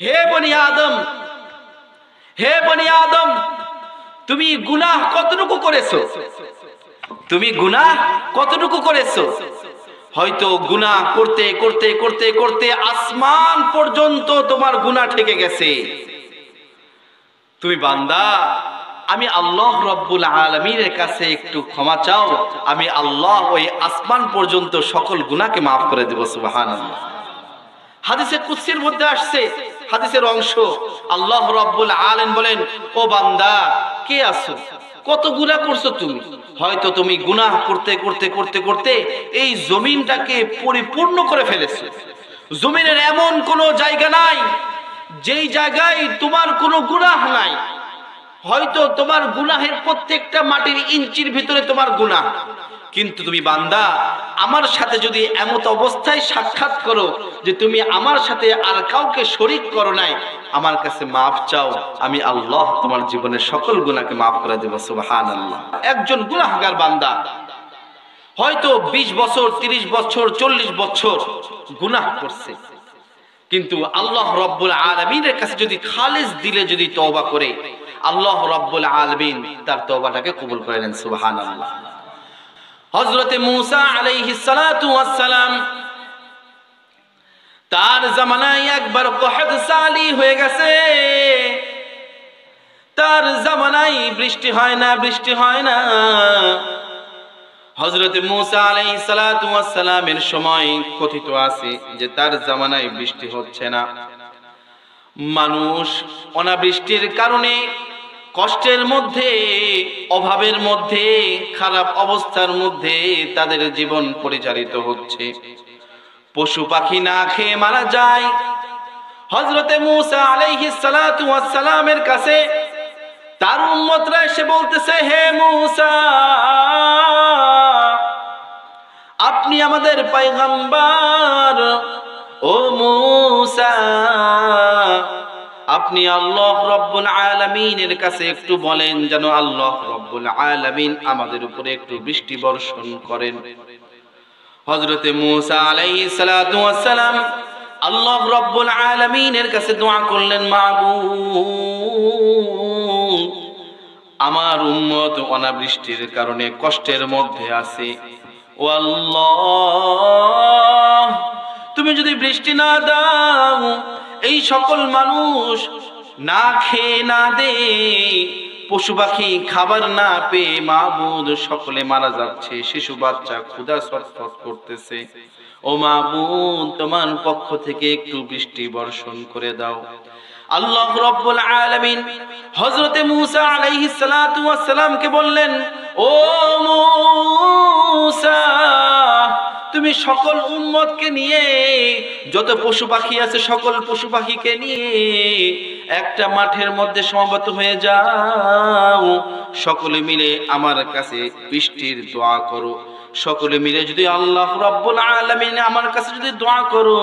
হে বনি আদম, হে বনি আদম, তুমি গুনাহ কতটুকু করেছো? তুমি গুনাহ কতটুকু করেছো? হয়তো গুনাহ করতে করতে করতে করতে আসমান পর্যন্ত তোমার গুনাহ ঠেকে গেছে। তুমি বান্দা, আমি আল্লাহ রব্বুল আলামিনের কাছে একটু ক্ষমা চাও, আমি আল্লাহ ওই আসমান পর্যন্ত সকল গুনাহকে মাফ করে দেব। সুবহানাল্লাহ। হাদিসে কুদসির মধ্যে আসছে, হাদিসের অংশ, আল্লাহ রব্বুল আলামিন বলেন, ও বান্দা, কে আছো? কত গুনাহ করছো তুমি? হয়তো তুমি গুনাহ করতে করতে করতে করতে এই জমিনটাকে পরিপূর্ণ করে ফেলেছো। জমিনের এমন কোনো জায়গা নাই যেই জায়গায় তোমার কোনো গুনাহ নাই। হয়তো তোমার গুনাহের প্রত্যেকটা মাটির ইঞ্চির ভিতরে তোমার গুনাহ। কিন্তু তুমি বান্দা, আমার সাথে যদি এমত অবস্থায় সাক্ষাৎ করো যে তুমি আমার সাথে আর কাউকে শরীক করো নাই, আমার কাছে মাফ চাও, আমি আল্লাহ তোমার জীবনের সকল গুনাহকে মাফ করে দেব। সুবহানাল্লাহ। একজন গুনাহগার বান্দা হয়তো 20 বছর, 30 বছর, 40 বছর গুনাহ করছে, কিন্তু আল্লাহ রব্বুল আলামিনের কাছে যদি খালিস দিলে যদি তওবা করে, আল্লাহ রব্বুল আলামিন তার তওবাটাকে কবুল করে নেন। সুবহানাল্লাহ। হযরতে মূসা আলাইহিস সালাতু ওয়াস সালাম, তার জামানায় একবার কহদ সালি হয়ে গেছে। তার জামানায় বৃষ্টি হয় না, বৃষ্টি হয় না। হযরতে মূসা আলাইহিস সালাতু ওয়াস সালামের সময় কথিত আছে যে তার জামানায় বৃষ্টি হচ্ছে না। মানুষ অনাবৃষ্টির কারণে কষ্টের মধ্যে, অভাবের মধ্যে, খারাপ অবস্থার মধ্যে তাদের জীবন পরিচালিত হচ্ছে। পশু পাখি না খেয়ে মারা যায়। হযরতে মূসা আলাইহিস সালাতু ওয়াস সালামের কাছে তার উম্মতরা এসে বলতেছে, হে মূসা, আপনি আমাদের পয়গম্বর। ও মূসা, আপনি আল্লাহ রব্বুল আলামিনের কাছে একটু বলেন যেন আল্লাহ রব্বুল আলামিন আমাদের উপরে একটু বৃষ্টি বর্ষণ করেন। হযরতে মূসা আলাইহিস সালাতু ওয়াস সালাম আল্লাহ রব্বুল আলামিনের কাছে দোয়া করলেন, মাবুদ, আমার উম্মত অনাবৃষ্টির কারণে কষ্টের মধ্যে আছে। ও আল্লাহ, তুমি যদি বৃষ্টি না দাও, এই সকল মানুষ না খেয়ে না দে, পশু পাখি খাবার না পেয়ে মাবুদ সকলে মারা যাচ্ছে, শিশু বাচ্চা ক্ষুধা ছটফট করতেছে। ও মাবুদ, তোমার পক্ষ থেকে একটু বৃষ্টি বর্ষণ করে দাও। আল্লাহ রব্বুল আলামিন হযরতে মূসা আলাইহিস সালাতু ওয়াস সালামকে বললেন, ও মূসা, তুমি সকল উম্মতকে নিয়ে, যত পশু পাখি আছে সকল পশু পাখিকে নিয়ে একটা মাঠের মধ্যে সমবেত হয়ে যাও। সকলে মিলে আমার কাছে বৃষ্টির দোয়া করো। সকলে মিলে যদি আল্লাহ রব্বুল আলামিন আমার কাছে যদি দোয়া করো,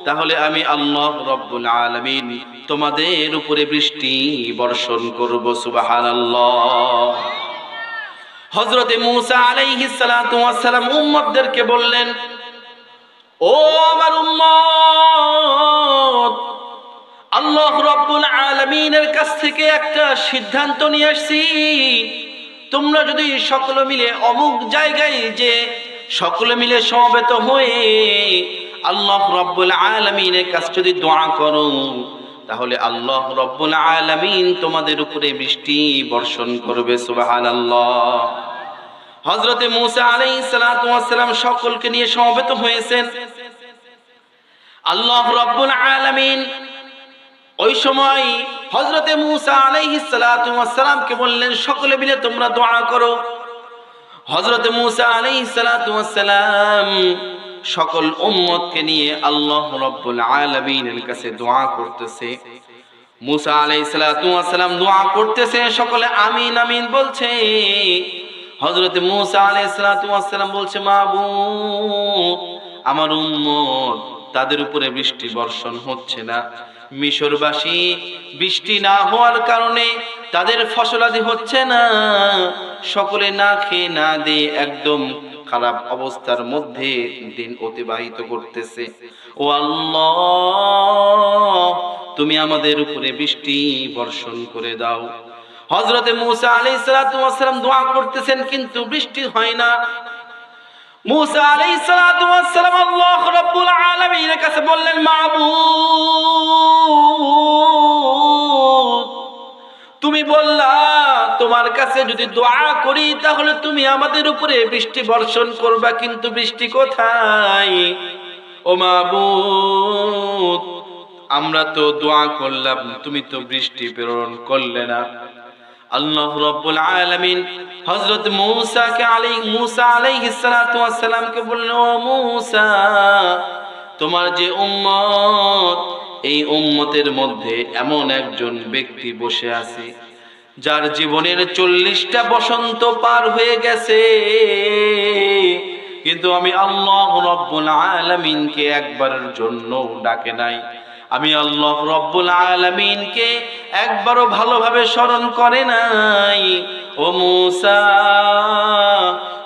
তাহলে আমি আল্লাহ রব্বুল আলামিন তোমাদের উপরে বৃষ্টি বর্ষণ করব। সুবহানাল্লাহ। হযরতে মূসা আলাইহিস সালাতু ওয়াস সালাম উম্মতদেরকে বললেন, ও আমার উম্মত, আল্লাহ রব্বুল আলামিনের কাছ থেকে একটা সিদ্ধান্ত নিয়ে আসছি। তোমরা যদি সকলে মিলে অমুক জায়গায় যে সকলে মিলে সমবেত হয়ে আল্লাহ রব্বুল আলামিনের কাছে যদি দোয়া করো, তাহলে আল্লাহ রব্বুল আলামিন তোমাদের উপরে বৃষ্টি বর্ষণ করবে। সুবহানাল্লাহ। হযরতে মূসা আলাইহিস সালাতু ওয়াস সালাম সকলকে নিয়ে সমবেত হয়েছেন। আল্লাহ রব্বুল আলামিন ওই সময় হযরতে মূসা আলাইহিস সালাতু ওয়াস সালামকে বললেন, সকলে মিলে তোমরা দোয়া করো। হযরতে মূসা আলাইহিস সালাতু ওয়াস সালাম সকল উম্মতকে নিয়ে আল্লাহ রব্বুল আলামিনের কাছে দোয়া করতেছে। মূসা আলাইহিস সালাতু ওয়াস সালাম দোয়া করতেছে, সকলে আমিন আমিন বলছে। হযরতে মূসা আলাইহিস সালাতু ওয়াস সালাম বলছে, মাবুদ, আমার উম্মত তাদের উপরে বৃষ্টি বর্ষণ হচ্ছে না। মিশরবাসী বৃষ্টি না হওয়ার কারণে তাদের ফসলাদি হচ্ছে না। সকলে না খেয়ে না দিয়ে একদম খারাপ অবস্থার মধ্যে দিন অতিবাহিত করতেছে। ও আল্লাহ, তুমি আমাদের উপরে বৃষ্টি বর্ষণ করে দাও। হযরতে মূসা আলাইহিস সালাতু ওয়াস সালাম দোয়া করতেছেন, কিন্তু বৃষ্টি হয় না। মূসা আলাইহিস সালাতু ওয়াস সালাম আল্লাহ রাব্বুল আলামিনের কাছে বললেন, মাবুদ, তুমি বললা তোমার কাছে যদি দোয়া করি তাহলে তুমি আমাদের উপরে বৃষ্টি বর্ষণ করবা, কিন্তু বৃষ্টি কোথায়? ও মাবুদ, আমরা তো দোয়া করলাম, তুমি তো বৃষ্টি প্রেরণ করলে না। আল্লাহ রাব্বুল আলামিন হযরত মূসা আলাইহিস সালাতু ওয়াস সালামকে বললেন, ও মূসা, তোমার যে উম্মত, এই উম্মতের মধ্যে এমন একজন ব্যক্তি বসে আছে যার জীবনের 40টা বসন্ত পার হয়ে গেছে, কিন্তু আমি আল্লাহ রাব্বুল আলামিনকে একবারের জন্য ডাকে নাই। আমি আল্লাহ রাব্বুল আলামিনকে একবারও ভালোভাবে স্মরণ করে নাই। ও মূসা,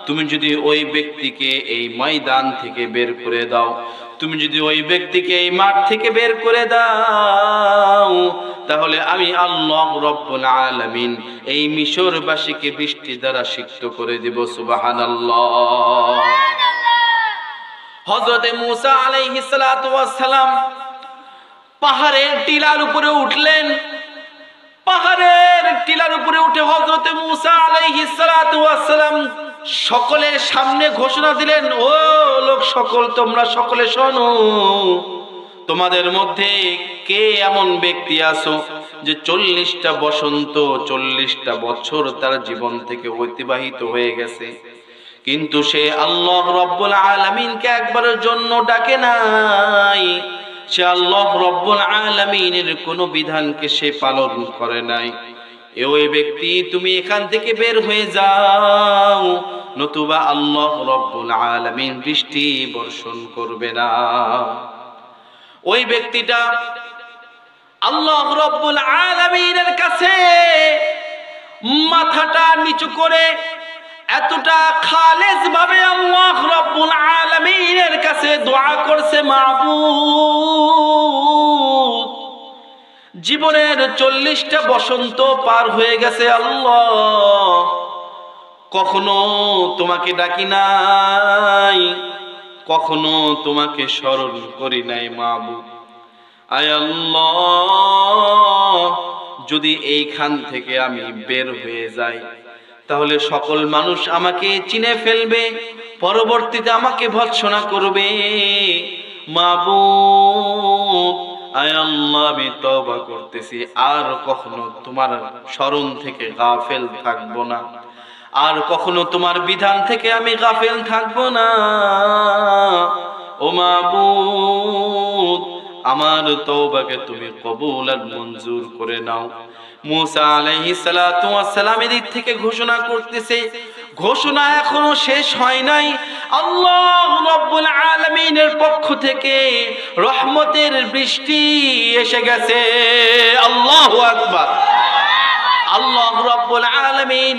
তুমি যদি ওই ব্যক্তিকে এই ময়দান থেকে বের করে দাও, তুমি যদি ওই ব্যক্তিকে এই মাঠ থেকে বের করে দাও, তাহলে আমি আল্লাহ রাব্বুল আলামিন এই মিশরবাসীকে বৃষ্টি দ্বারা সিক্ত করে দেব। সুবহানাল্লাহ। হযরতে মূসা আলাইহিস সালাতু ওয়াস সালাম পাহাড়ের টিলার উপরে উঠলেন। পাহাড়ের টিলার উপরে উঠে হযরতে মূসা আলাইহিস সালাতু ওয়াস সালাম সকলের সামনে ঘোষণা দিলেন, ও লোক সকল, তোমরা সকলে শোনো, তোমাদের মধ্যে কে এমন ব্যক্তি আছো যে 40টা বসন্ত 40টা বছর তার জীবন থেকে অতিবাহিত হয়ে গেছে, কিন্তু সে আল্লাহ রাব্বুল আলামিনকে একবারের জন্য ডাকে নাই, সে আল্লাহ রাব্বুল আলামিনের কোনো বিধানকে সে পালন করে নাই। ওই ব্যক্তি, তুমি এখান থেকে বের হয়ে যাও, নতুবা আল্লাহ রাব্বুল আলামিন বৃষ্টি বর্ষণ করবে না। ওই ব্যক্তিটা আল্লাহ রাব্বুল আলামিনের কাছে মাথাটা নিচু করে এতটা খালেস ভাবে আল্লাহ রাব্বুল আলামিনের কাছে দোয়া করছে, মাবুদ, জীবনের 40টা বসন্ত পার হয়ে গেছে, আল্লাহ কখনো তোমাকে ডাকি নাই, কখনো তোমাকে স্মরণ করি নাই মাবুদ। আয় আল্লাহ, যদি এইখান থেকে আমি বের হয়ে যাই তাহলে সকল মানুষ আমাকে চিনে ফেলবে, পরবর্তীতে আমাকে ভৎসনা করবে। মাবুদ, আয় আল্লাহ, আমি তওবা করতেছি, আর কখনো তোমার স্মরণ থেকে গাফেল থাকবো না, আর কখনো তোমার বিধান থেকে আমি গাফেল থাকবো না। ও মাবুদ, আমার তওবাকে তুমি কবুল আর মঞ্জুর করে নাও। মূসা আলাইহিস সালাতু ওয়াস সালাম এদিক থেকে ঘোষণা করতেছে, ঘোষণা এখনো শেষ হয় নাই। আল্লাহ রাব্বুল আলামিনের পক্ষ থেকে রহমতের বৃষ্টি এসে গেছে। আল্লাহু আকবার। আল্লাহ রাব্বুল আলামিন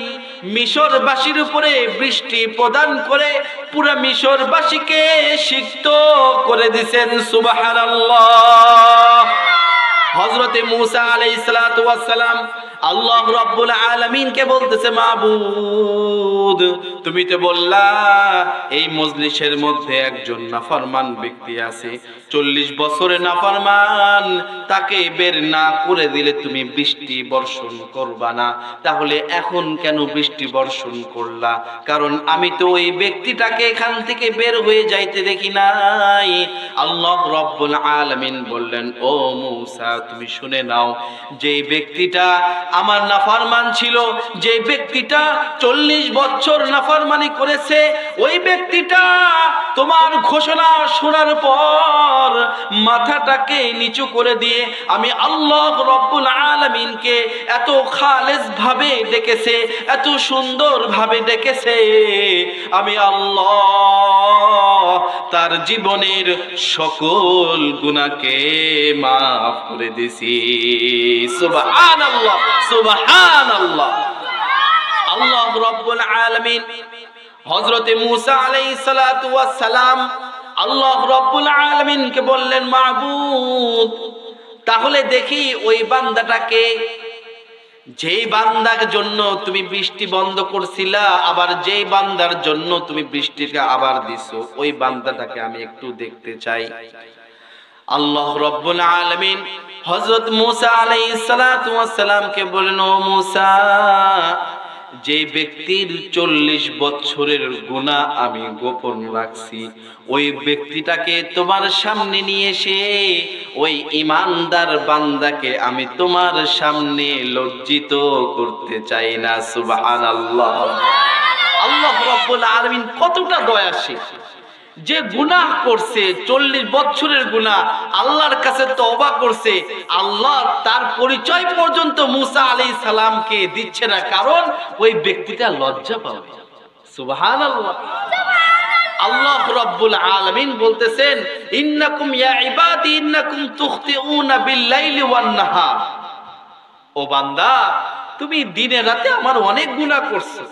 মিশরবাসীর উপরে বৃষ্টি প্রদান করে পুরা মিশরবাসীকে সিক্ত করে দিয়েছেন। সুবহানাল্লাহ। হযরতে মূসা আলাইহিস সালাতু ওয়াস সালাম আল্লাহ রাব্বুল আলামিনকে বলতেছে, মাবুদ, তুমি তো বললা এই মজলিসের মধ্যে একজন নাফরমান ব্যক্তি আছে, 40 বছরে নাফরমান, তাকে বের না করে দিলে তুমি বৃষ্টি বর্ষণ করবা না, তাহলে এখন কেন বৃষ্টি বর্ষণ করলা? কারণ আমি তো ওই ব্যক্তিটাকে এখান থেকে বের হয়ে যাইতে দেখি নাই। আল্লাহ রাব্বুল আলামিন বললেন, ও মূসা, তুমি শুনে নাও, যে ব্যক্তিটা আমার নাফরমান ছিল, যে ব্যক্তিটা 40 বছর নাফরমানি করেছে, ওই ব্যক্তিটা তোমার ঘোষণা শোনার পর মাথাটাকে নিচু করে দিয়ে আমি আল্লাহ রাব্বুল আলামিনকে এত খালেস ভাবে ডেকেছে, এত সুন্দর ভাবে ডেকেছে, আমি আল্লাহ তার জীবনের সকল গুনাহকে মাফ করে দিয়েছি। সুবহানাল্লাহ, সুবহানাল্লাহ। আল্লাহ রাব্বুল আলামিন হযরতে মূসা আলাইহিস সালাতু ওয়াস সালাম আল্লাহ রাব্বুল আলামিনকে বললেন, মাবুদ, তাহলে দেখি ওই বান্দাটাকে, যেই বান্দার জন্য তুমি বৃষ্টি বন্ধ করছিলা, আবার যেই বান্দার জন্য তুমি বৃষ্টিকে আবার দিছো, ওই বান্দাটাকে আমি একটু দেখতে চাই। আল্লাহ রাব্বুল আলামিন হযরত মূসা আলাইহিস সালাতু ওয়াস সালামকে বলেন, ও মূসা, যে ব্যক্তির 40 বছরের গুনাহ আমি গোপন রাখছি, ওই ব্যক্তিটাকে তোমার সামনে নিয়ে এসে ওই ঈমানদার বান্দাকে আমি তোমার সামনে লজ্জিত করতে চাই না। সুবহানাল্লাহ। আল্লাহ রাব্বুল আলামিন কতটা দয়াশীল, যে গুনাহ করছে 40 বছরের গুনাহ, আল্লাহর কাছে তওবা করছে, আল্লাহ তার পরিচয় পর্যন্ত মূসা আলাইহিস সালামকে দিচ্ছে না, কারণ ওই ব্যক্তিটা লজ্জা পাবে। সুবহানাল্লাহ। আল্লাহ রাব্বুল আলামিন বলতেছেন, ইন্নাকুম ইয়া ইবাদি ইন্নাকুম তুখতিউনা বিল-লাইলি ওয়ান-নাহার। ও বান্দা, তুমি দিনে রাতে আমার অনেক গুনাহ করছো,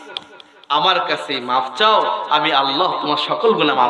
আমার কাছে মাফ চাও, আমি আল্লাহ তোমার সকল গুনাহ মাফ